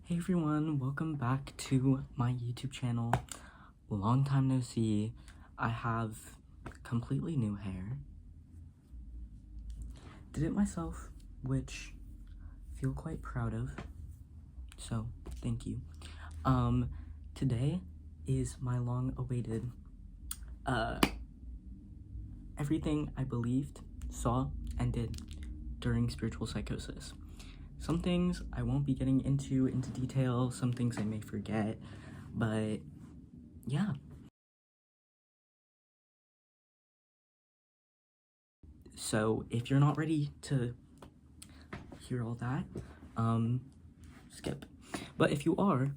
Hey everyone, welcome back to my YouTube channel. Long time no see. I have completely new hair. Did it myself, which I feel quite proud of. So, thank you. Today is my long-awaited everything I believed, saw, and did during spiritual psychosis. Some things I won't be getting into detail, some things I may forget, but yeah. So if you're not ready to hear all that, skip. But if you are,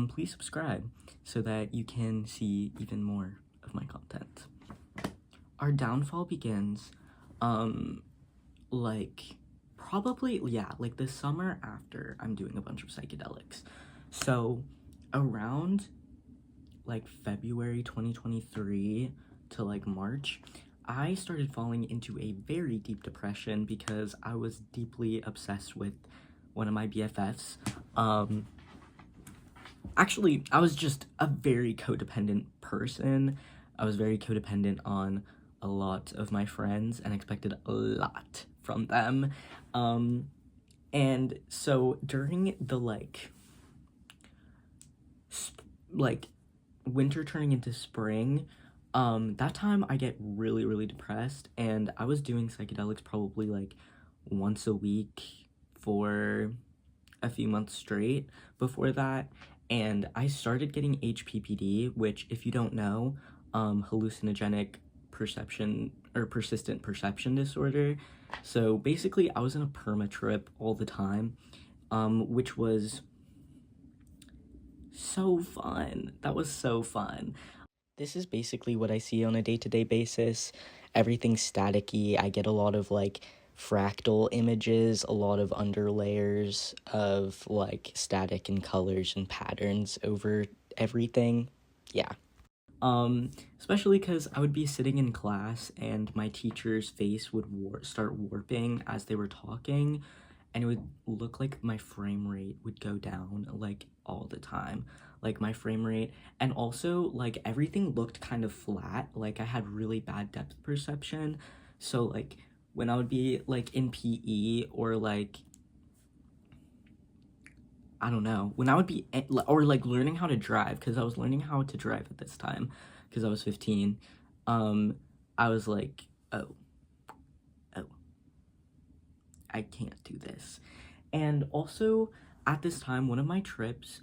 please subscribe so that you can see even more of my content. Our downfall begins, probably the summer after I'm doing a bunch of psychedelics. So around like February 2023 to like March, I started falling into a very deep depression because I was deeply obsessed with one of my BFFs. Actually, I was just a very codependent person. I was very codependent on a lot of my friends and expected a lot from them. And so during the winter turning into spring, that time I get really depressed, and I was doing psychedelics probably like once a week for a few months straight before that, and I started getting HPPD, which, if you don't know, hallucinogenic perception or persistent perception disorder. So basically I was in a perma trip all the time, which was so fun. That was so fun. This is basically what I see on a day-to-day basis. Everything's staticky. I get a lot of like fractal images, a lot of underlayers of like static and colors and patterns over everything. Yeah. Especially because I would be sitting in class and my teacher's face would start warping as they were talking, and it would look like my frame rate would go down like all the time. Like my frame rate, and also like everything looked kind of flat. Like I had really bad depth perception. So like when I would be like in PE or like, I don't know, when I would be, or like learning how to drive, because I was learning how to drive at this time, because I was 15, I was like, oh, I can't do this. And also, at this time, one of my trips,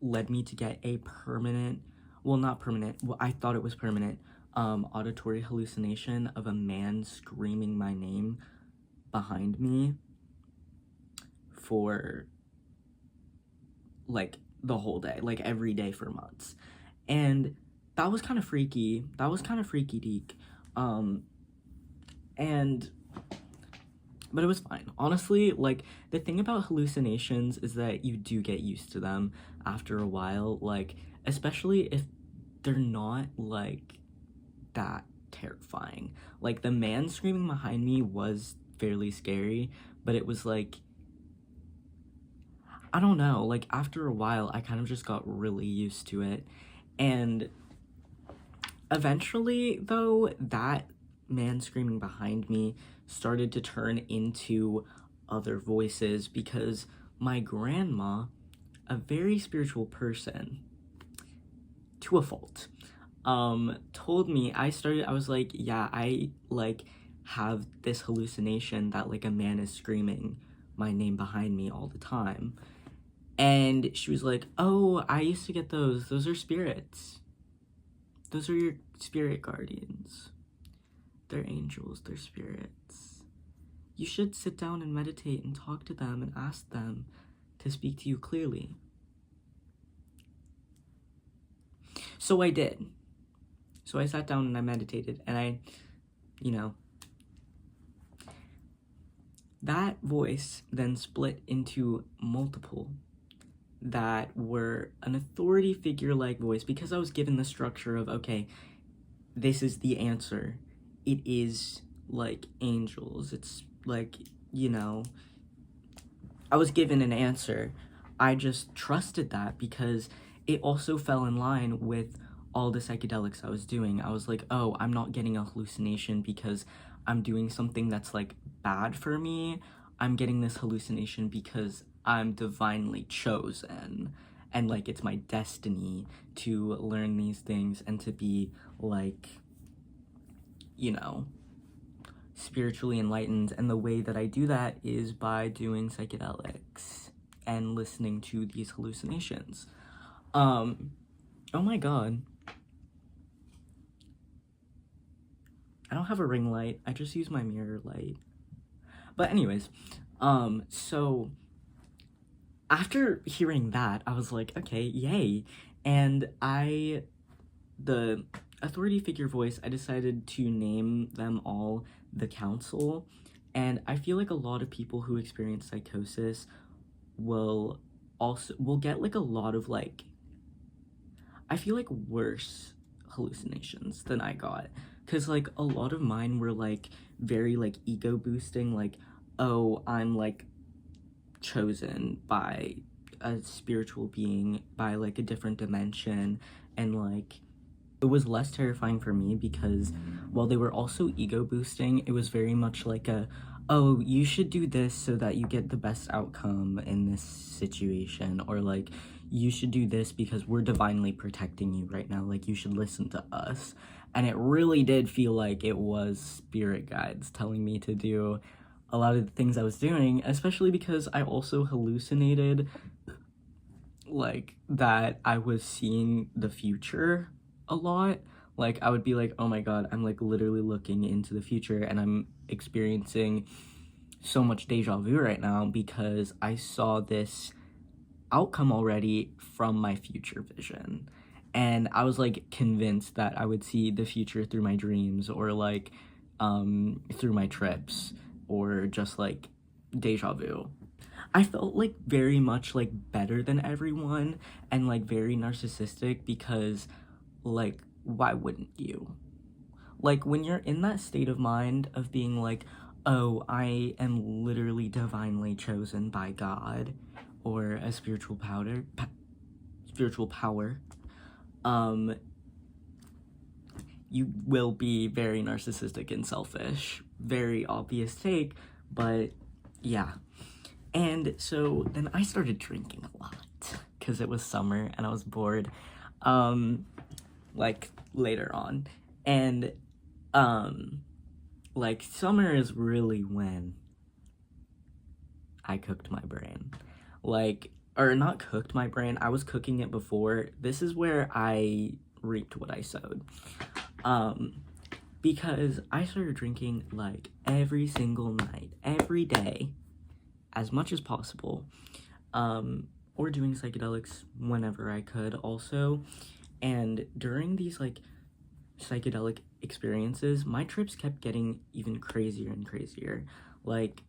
led me to get a permanent, well, not permanent, well, I thought it was permanent, auditory hallucination of a man screaming my name behind me for like the whole day, like every day for months. And that was kind of freaky. That was kind of freaky deek. But it was fine. Honestly, like, the thing about hallucinations is that you do get used to them after a while, like, especially if they're not, like, that terrifying. Like, the man screaming behind me was fairly scary, but it was, like, I don't know, like, after a while, I kind of just got really used to it, and eventually, though, that man screaming behind me started to turn into other voices because my grandma, a very spiritual person, to a fault, told me, I was like, yeah, I, like, have this hallucination that, like, a man is screaming my name behind me all the time. And she was like, oh, I used to get those. Those are spirits. Those are your spirit guardians. They're angels, they're spirits. You should sit down and meditate and talk to them and ask them to speak to you clearly. So I did. So I sat down and I meditated, and I, that voice then split into multiple that were an authority figure-like voice, because I was given the structure of, okay, this is the answer. It is like angels. It's like, I was given an answer. I just trusted that because it also fell in line with all the psychedelics I was doing. I was like, oh, I'm not getting a hallucination because I'm doing something that's like bad for me. I'm getting this hallucination because I'm divinely chosen and like it's my destiny to learn these things and to be like, you know, spiritually enlightened. And the way that I do that is by doing psychedelics and listening to these hallucinations. Oh my god. I don't have a ring light. I just use my mirror light. But anyways, so after hearing that, I was like, okay, yay. And the authority figure voice, I decided to name them all the council. And I feel like a lot of people who experience psychosis will get like a lot of like, I feel like worse hallucinations than I got. Cause like a lot of mine were like very like ego boosting, like, oh, I'm like chosen by a spiritual being, by like a different dimension, and like it was less terrifying for me because while they were also ego boosting, it was very much like a, oh, you should do this so that you get the best outcome in this situation, or like you should do this because we're divinely protecting you right now, like you should listen to us. And it really did feel like it was spirit guides telling me to do a lot of the things I was doing, especially because I also hallucinated like that I was seeing the future a lot. Like I would be like, oh my god, I'm like literally looking into the future and I'm experiencing so much deja vu right now because I saw this outcome already from my future vision. And I was like convinced that I would see the future through my dreams, or like through my trips, or just like deja vu. I felt like very much like better than everyone and like very narcissistic because like why wouldn't you? Like when you're in that state of mind of being like, oh, I am literally divinely chosen by God or a spiritual power, you will be very narcissistic and selfish. Very obvious take, but yeah. And so then I started drinking a lot because it was summer and I was bored, like later on. And like summer is really when I cooked my brain. Like, or not cooked my brain, I was cooking it before. This is where I reaped what I sowed. Because I started drinking like every single night, every day, as much as possible, or doing psychedelics whenever I could also. And during these like psychedelic experiences, my trips kept getting even crazier and crazier. Like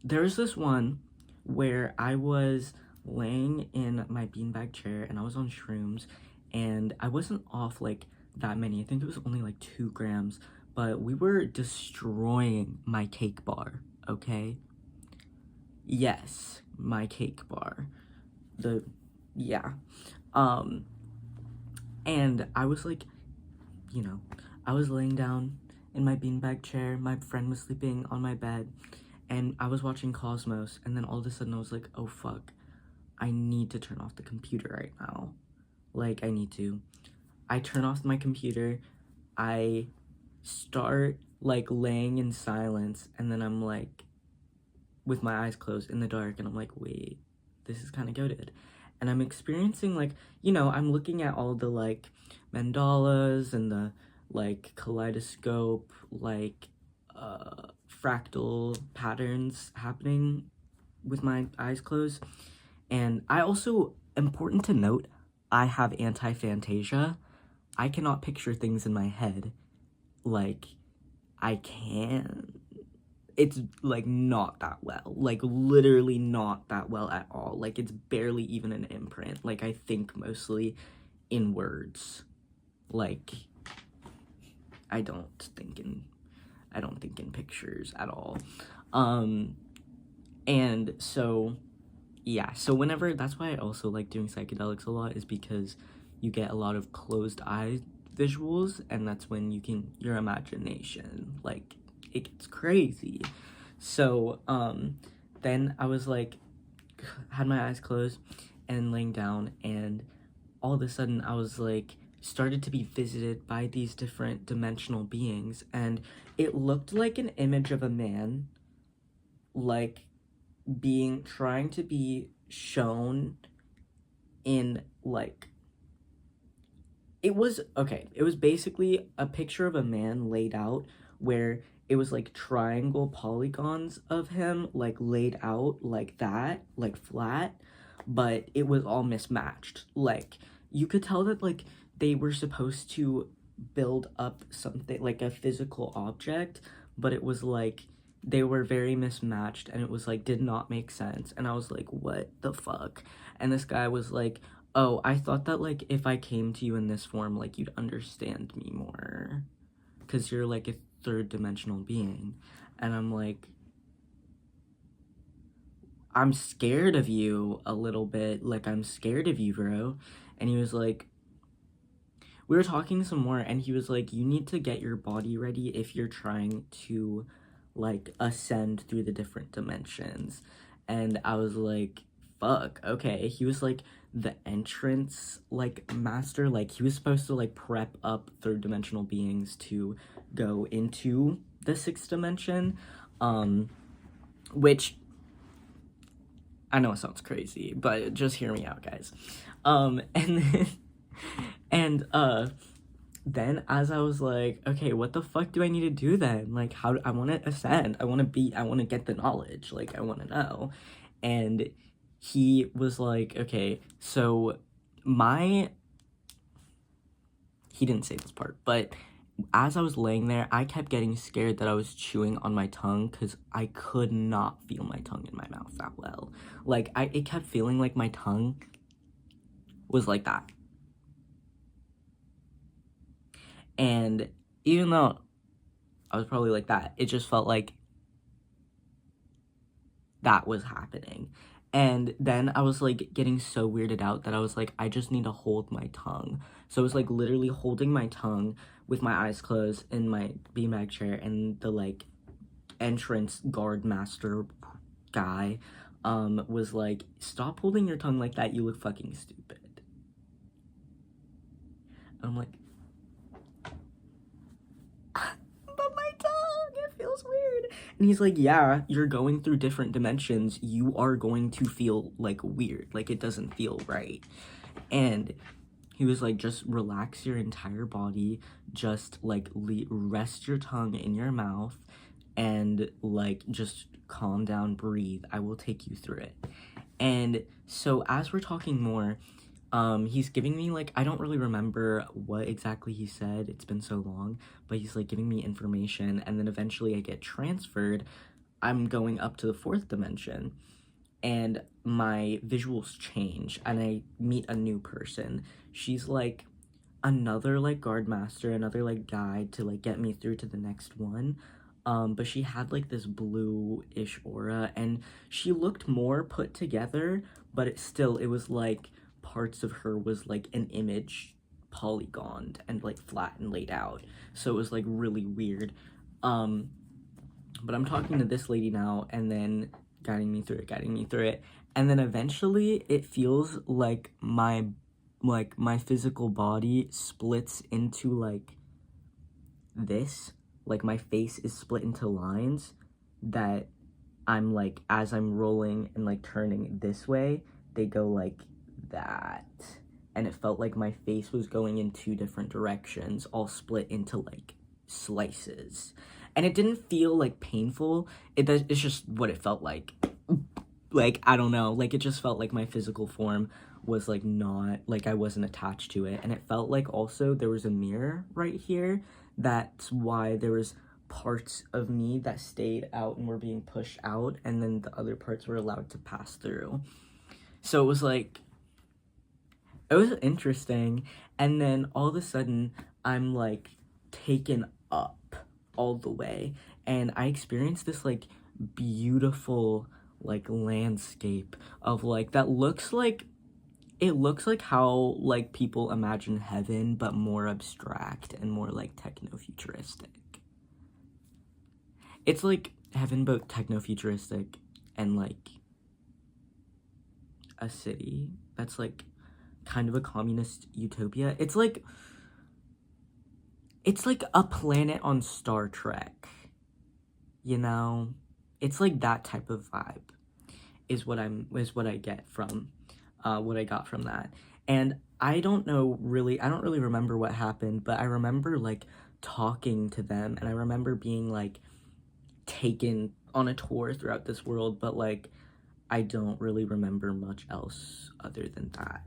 there's this one where I was laying in my beanbag chair and I was on shrooms, and I wasn't off like that many. I think it was only like 2 grams, but we were destroying my cake bar, okay? Yes, my cake bar. Yeah. And I was like, you know, I was laying down in my beanbag chair, my friend was sleeping on my bed, and I was watching Cosmos, and then all of a sudden I was like, oh fuck, I need to turn off the computer right now. Like, I need to. I turn off my computer, I start like laying in silence, and then I'm like, with my eyes closed in the dark, and I'm like, wait, this is kind of goated. And I'm experiencing like, you know, I'm looking at all the like mandalas and the like kaleidoscope, like fractal patterns happening with my eyes closed. And I also, important to note, I have anti-phantasia. I cannot picture things in my head. Like, I can. It's like not that well, like literally not that well at all. Like it's barely even an imprint. Like I think mostly in words. Like I don't think in pictures at all. And so yeah, so whenever, that's why I also like doing psychedelics a lot, is because you get a lot of closed eye visuals, and that's when your imagination, like, it gets crazy. So, then I was like, had my eyes closed and laying down, and all of a sudden I was like, started to be visited by these different dimensional beings, and it looked like an image of a man, like, trying to be shown in, like, it was basically a picture of a man laid out, where it was like triangle polygons of him, like, laid out like that, like flat, but it was all mismatched. Like, you could tell that, like, they were supposed to build up something like a physical object, but it was like they were very mismatched, and it was like did not make sense. And I was like, what the fuck? And this guy was like, oh, I thought that, like, if I came to you in this form, like, you'd understand me more, because you're, like, a third-dimensional being. And I'm like, I'm scared of you a little bit. Like, I'm scared of you, bro. And he was like, we were talking some more, and he was like, you need to get your body ready if you're trying to, like, ascend through the different dimensions. And I was like, fuck, okay. He was like the entrance, like, master. Like, he was supposed to, like, prep up third dimensional beings to go into the sixth dimension, which I know it sounds crazy, but just hear me out, guys. And then, and then as I was like, okay, what the fuck do I need to do then? Like, how do I want to ascend? I want to get the knowledge. Like, I want to know. And he was like, okay, so he didn't say this part, but as I was laying there, I kept getting scared that I was chewing on my tongue, because I could not feel my tongue in my mouth that well. Like, it kept feeling like my tongue was like that. And even though I was probably like that, it just felt like that was happening. And then I was like getting so weirded out that I was like, I just need to hold my tongue. So I was like literally holding my tongue with my eyes closed in my beanbag chair, and the like entrance guard master guy was like, stop holding your tongue like that, you look fucking stupid. And I'm like, but my tongue, it feels weird. And he's like, yeah, you're going through different dimensions, you are going to feel like weird, like it doesn't feel right. And he was like, just relax your entire body, just like rest your tongue in your mouth, and like just calm down, breathe, I will take you through it. And so as we're talking more, he's giving me, like, I don't really remember what exactly he said, it's been so long, but he's like giving me information, and then eventually I get transferred. I'm going up to the fourth dimension, and my visuals change, and I meet a new person. She's like another like guard master, another like guide to like get me through to the next one. But she had like this blue-ish aura, and she looked more put together, but it was like parts of her was like an image polygoned and like flat and laid out. So it was like really weird. But I'm talking to this lady now, and then guiding me through it. And then eventually it feels like my physical body splits into like this, like my face is split into lines that I'm like, as I'm rolling and like turning this way, they go like that. And it felt like my face was going in two different directions, all split into like slices. And it didn't feel like painful. It's just what it felt like. Like, I don't know, like it just felt like my physical form was like not, like I wasn't attached to it. And it felt like also there was a mirror right here. That's why there was parts of me that stayed out and were being pushed out, and then the other parts were allowed to pass through. So it was like, it was interesting. And then all of a sudden I'm like taken up all the way, and I experienced this like beautiful like landscape of like that looks like it looks like how like people imagine heaven, but more abstract and more like techno-futuristic. It's like heaven but techno-futuristic and like a city that's like kind of a communist utopia. It's like a planet on Star Trek, you know? It's like that type of vibe is what I get from what I got from that. And I don't really remember what happened, but I remember like talking to them, and I remember being like taken on a tour throughout this world, but like I don't really remember much else other than that.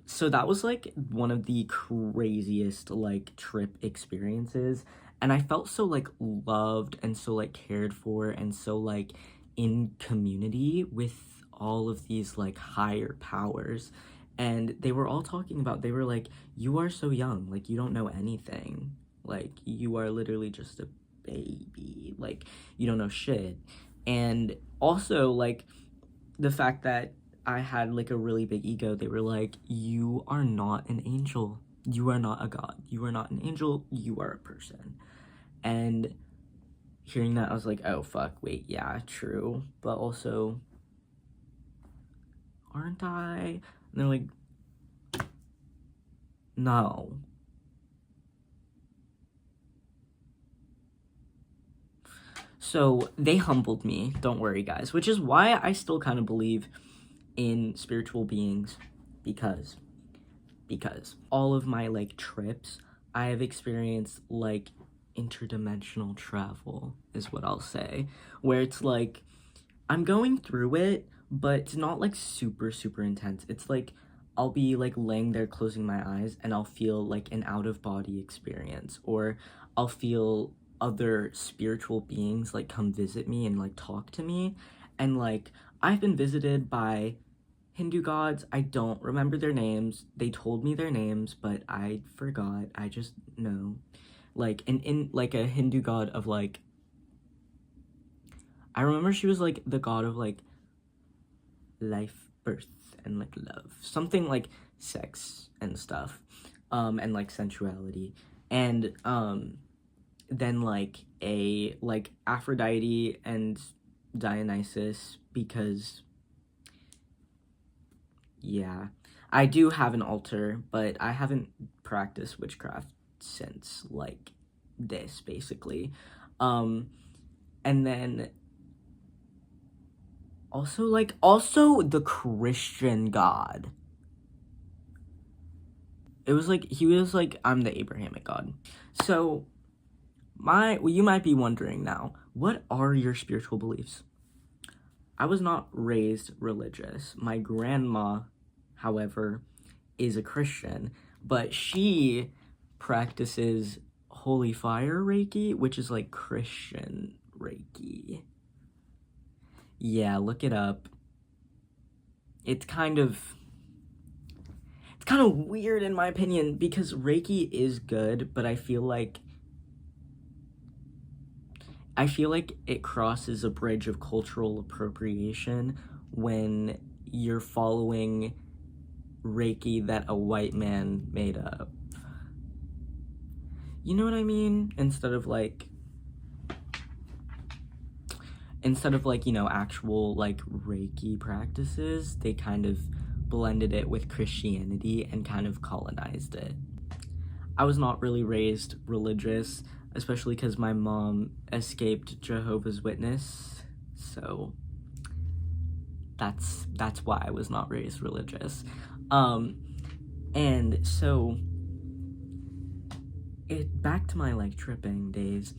So that was like one of the craziest like trip experiences, and I felt so like loved and so like cared for and so like in community with all of these like higher powers. And they were all talking about, they were like, you are so young, like you don't know anything, like you are literally just a baby, like you don't know shit. And also like the fact that I had like a really big ego, they were like, you are not an angel, you are not a god, you are not an angel, you are a person. And hearing that, I was like, oh fuck, wait, yeah, true, but also aren't I? And they're like, no. So they humbled me, don't worry guys, which is why I still kind of believe in spiritual beings, because all of my like trips, I have experienced like interdimensional travel is what I'll say, where it's like I'm going through it, but it's not like super intense. It's like I'll be like laying there closing my eyes and I'll feel like an out of body experience, or I'll feel other spiritual beings like come visit me and like talk to me. And like I've been visited by Hindu gods. I don't remember their names. They told me their names, but I forgot. I just know. Like in like a Hindu god of like, I remember she was like the god of like life, birth, and like love. Something like sex and stuff. And like sensuality. And then like a like Aphrodite and Dionysus, because yeah, I do have an altar, but I haven't practiced witchcraft since like this basically. And then also the Christian God. It was like he was like, I'm the Abrahamic God. So you might be wondering now, what are your spiritual beliefs? I was not raised religious. My grandma, however, is a Christian, but she practices holy fire Reiki, which is like Christian Reiki. Yeah, look it up. It's kind of weird in my opinion, because Reiki is good, but I feel like it crosses a bridge of cultural appropriation when you're following Reiki that a white man made up. You know what I mean? Instead of like, you know, actual like Reiki practices, they kind of blended it with Christianity and kind of colonized it. I was not really raised religious, especially because my mom escaped Jehovah's Witness, so that's why I was not raised religious. And so back to my like tripping days.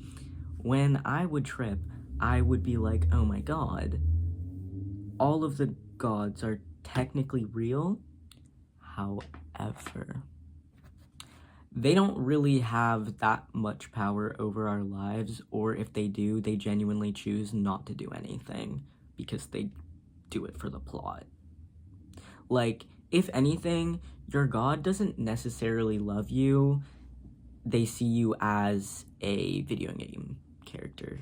When I would trip, I would be like, oh my god, all of the gods are technically real, however, they don't really have that much power over our lives, or if they do, they genuinely choose not to do anything because they do it for the plot. Like, if anything, your god doesn't necessarily love you. They see you as a video game character.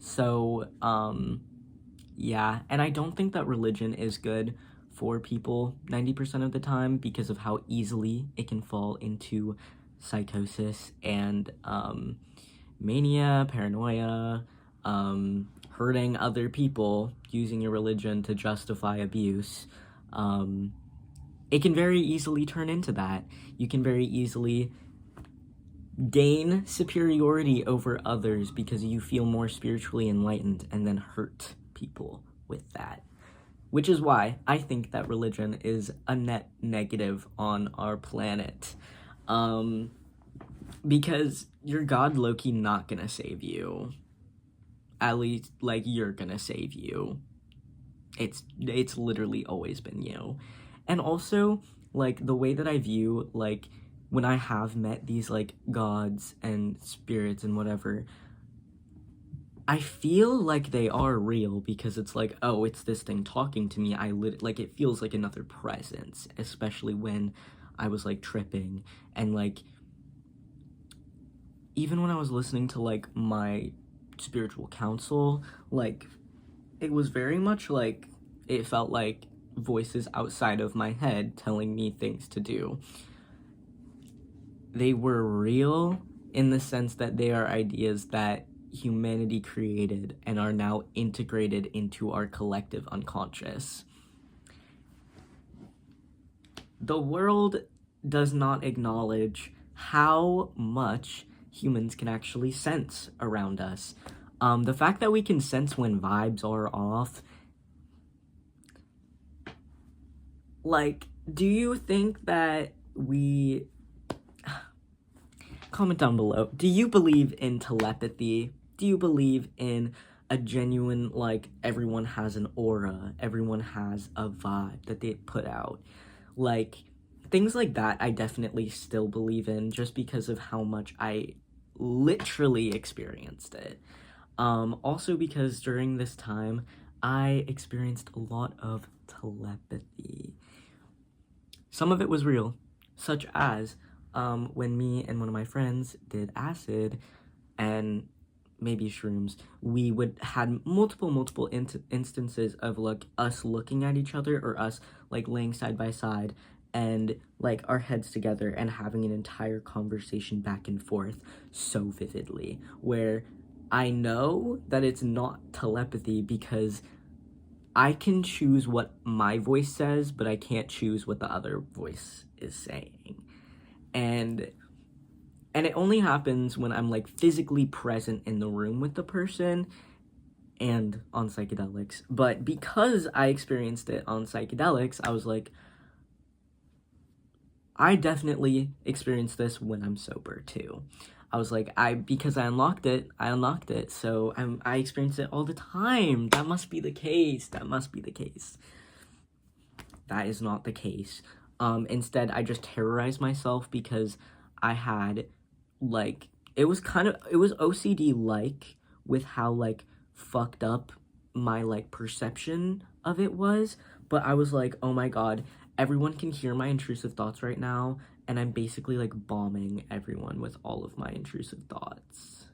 So, yeah, and I don't think that religion is good for people 90% of the time because of how easily it can fall into psychosis and mania, paranoia, hurting other people, using your religion to justify abuse. It can very easily turn into that. You can very easily gain superiority over others because you feel more spiritually enlightened and then hurt people with that. Which is why I think that religion is a net negative on our planet. Because your God Loki not gonna save you. At least, like, you're gonna save you. It's literally always been you. And also, like, the way that I view, like, when I have met these, like, gods and spirits and whatever, I feel like they are real because it's like, oh, it's this thing talking to me. Like, it feels like another presence, especially when I was, like, tripping. And, like, even when I was listening to, like, my spiritual counsel, like, it was very much like, it felt like voices outside of my head telling me things to do. They were real in the sense that they are ideas that humanity created and are now integrated into our collective unconscious. The world does not acknowledge how much humans can actually sense around us. The fact that we can sense when vibes are off, like, do you think that we... Comment down below. Do you believe in telepathy? Do you believe in a genuine, like, everyone has an aura, everyone has a vibe that they put out? Like, things like that I definitely still believe in just because of how much I literally experienced it. Also because during this time, I experienced a lot of telepathy. Some of it was real, such as when me and one of my friends did acid and maybe shrooms, we would had multiple instances of, like, us looking at each other or us, like, laying side by side and, like, our heads together and having an entire conversation back and forth so vividly, where I know that it's not telepathy because I can choose what my voice says, but I can't choose what the other voice is saying. And it only happens when I'm, like, physically present in the room with the person and on psychedelics. But because I experienced it on psychedelics, I was like, I definitely experienced this when I'm sober too. I was like, because I unlocked it, so I experience it all the time. That must be the case. That is not the case. Instead, I just terrorized myself because I had, like, it was OCD-like with how, like, fucked up my, like, perception of it was, but I was like, oh my god, everyone can hear my intrusive thoughts right now, and I'm basically, like, bombing everyone with all of my intrusive thoughts.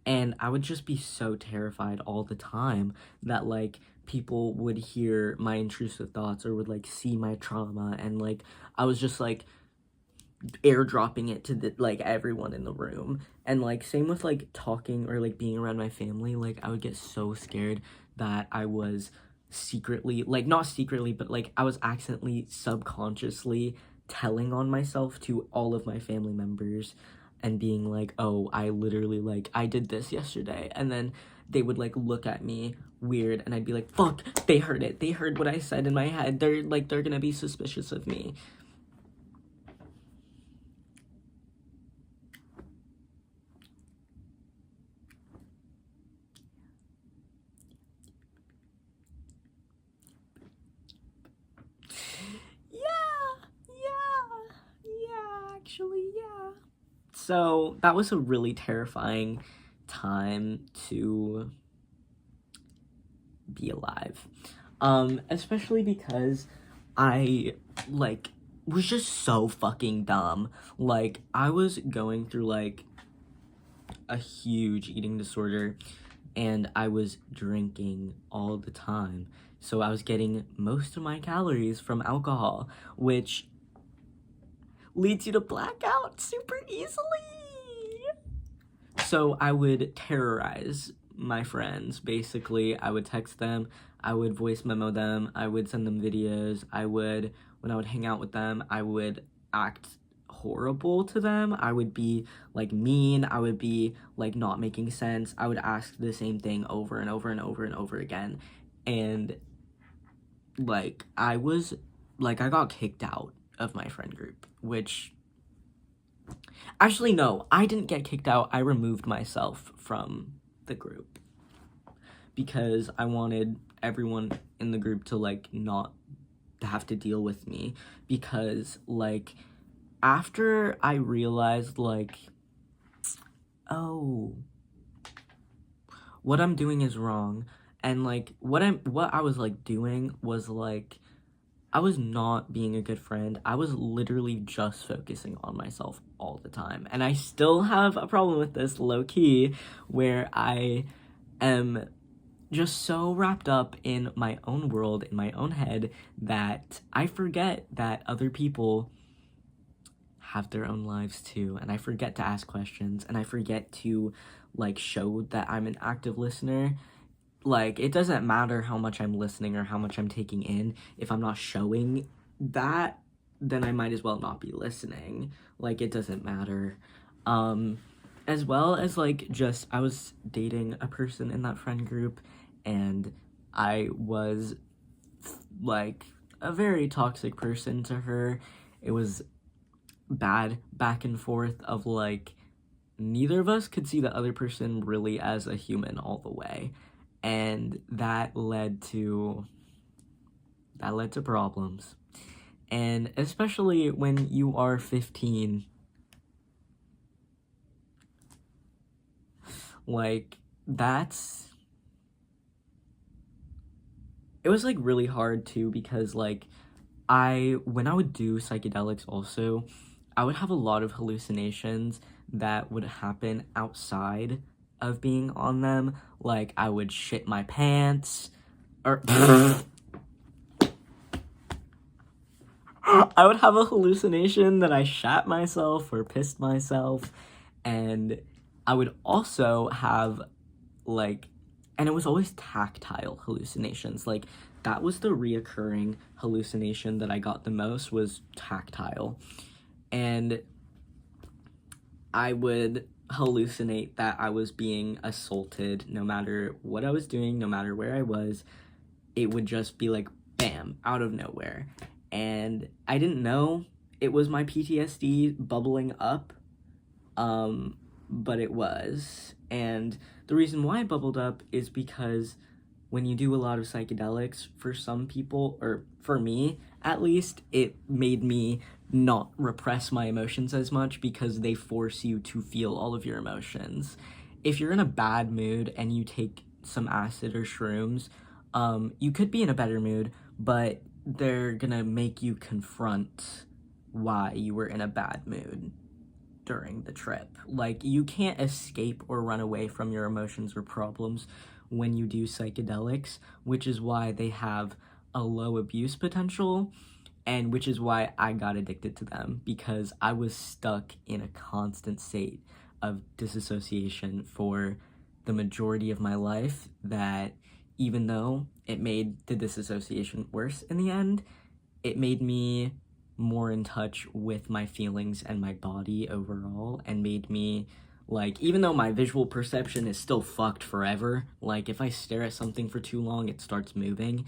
And I would just be so terrified all the time that, like, people would hear my intrusive thoughts or would, like, see my trauma, and, like, I was just, like, airdropping it to like, everyone in the room. And, like, same with, like, talking or, like, being around my family. Like, I would get so scared that I was secretly, like, not secretly, but, like, I was accidentally, subconsciously telling on myself to all of my family members and being like, oh, I literally, like, I did this yesterday. And then they would, like, look at me weird and I'd be like, fuck, they heard it. They heard what I said in my head. They're gonna be suspicious of me. Yeah. So that was a really terrifying time to be alive. Especially because I, like, was just so fucking dumb. Like, I was going through, like, a huge eating disorder, and I was drinking all the time. So I was getting most of my calories from alcohol, which leads you to black out super easily. So I would terrorize my friends, basically. I would text them, I would voice memo them, I would send them videos, when I would hang out with them, I would act horrible to them. I would be, like, mean, I would be, like, not making sense. I would ask the same thing over and over and over and over again. And, like, I got kicked out of my friend group, which... Actually, no, I didn't get kicked out. I removed myself from the group because I wanted everyone in the group to, like, not have to deal with me, because, like, after I realized, like, oh, what I'm doing is wrong, and, like, what I was, like, doing was, like, I was not being a good friend. I was literally just focusing on myself all the time. And I still have a problem with this, low-key, where I am just so wrapped up in my own world, in my own head, that I forget that other people have their own lives too. And I forget to ask questions, and I forget to, like, show that I'm an active listener. Like, it doesn't matter how much I'm listening or how much I'm taking in. If I'm not showing that, then I might as well not be listening. Like, it doesn't matter. As well as, like, just, I was dating a person in that friend group, and I was, like, a very toxic person to her. It was bad back and forth of, like, neither of us could see the other person really as a human all the way. And that led to problems. And especially when you are 15, like, it was, like, really hard too, because, like, when I would do psychedelics also, I would have a lot of hallucinations that would happen outside of being on them. Like, I would shit my pants, or I would have a hallucination that I shat myself or pissed myself, and I would also have, like, and it was always tactile hallucinations. Like, that was the reoccurring hallucination that I got the most, was tactile. And I would hallucinate that I was being assaulted no matter what I was doing, no matter where I was. It would just be like, bam, out of nowhere. And I didn't know it was my PTSD bubbling up, but it was. And the reason why it bubbled up is because when you do a lot of psychedelics, for some people, or for me at least, it made me not repress my emotions as much, because they force you to feel all of your emotions. If you're in a bad mood and you take some acid or shrooms, you could be in a better mood, but they're gonna make you confront why you were in a bad mood during the trip. Like, you can't escape or run away from your emotions or problems when you do psychedelics, which is why they have a low abuse potential, and which is why I got addicted to them, because I was stuck in a constant state of disassociation for the majority of my life, that even though it made the disassociation worse in the end, it made me more in touch with my feelings and my body overall, and made me, like, even though my visual perception is still fucked forever, like, if I stare at something for too long, it starts moving,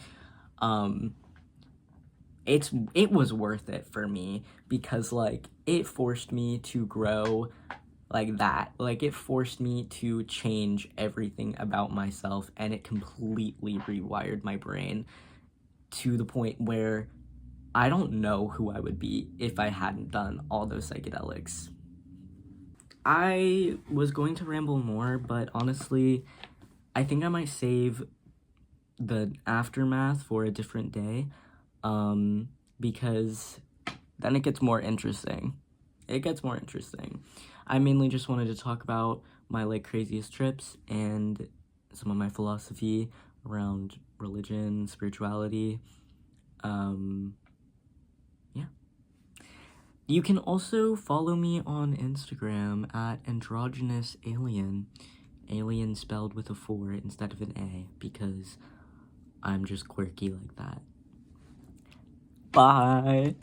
it was worth it for me, because, like, it forced me to grow like that. Like, it forced me to change everything about myself, and it completely rewired my brain to the point where I don't know who I would be if I hadn't done all those psychedelics. I was going to ramble more, but honestly, I think I might save the aftermath for a different day, because then it gets more interesting. I mainly just wanted to talk about my like craziest trips and some of my philosophy around religion, spirituality. Yeah. You can also follow me on Instagram at androgynous alien. Alien spelled with a 4 instead of an A, because I'm just quirky like that. Bye!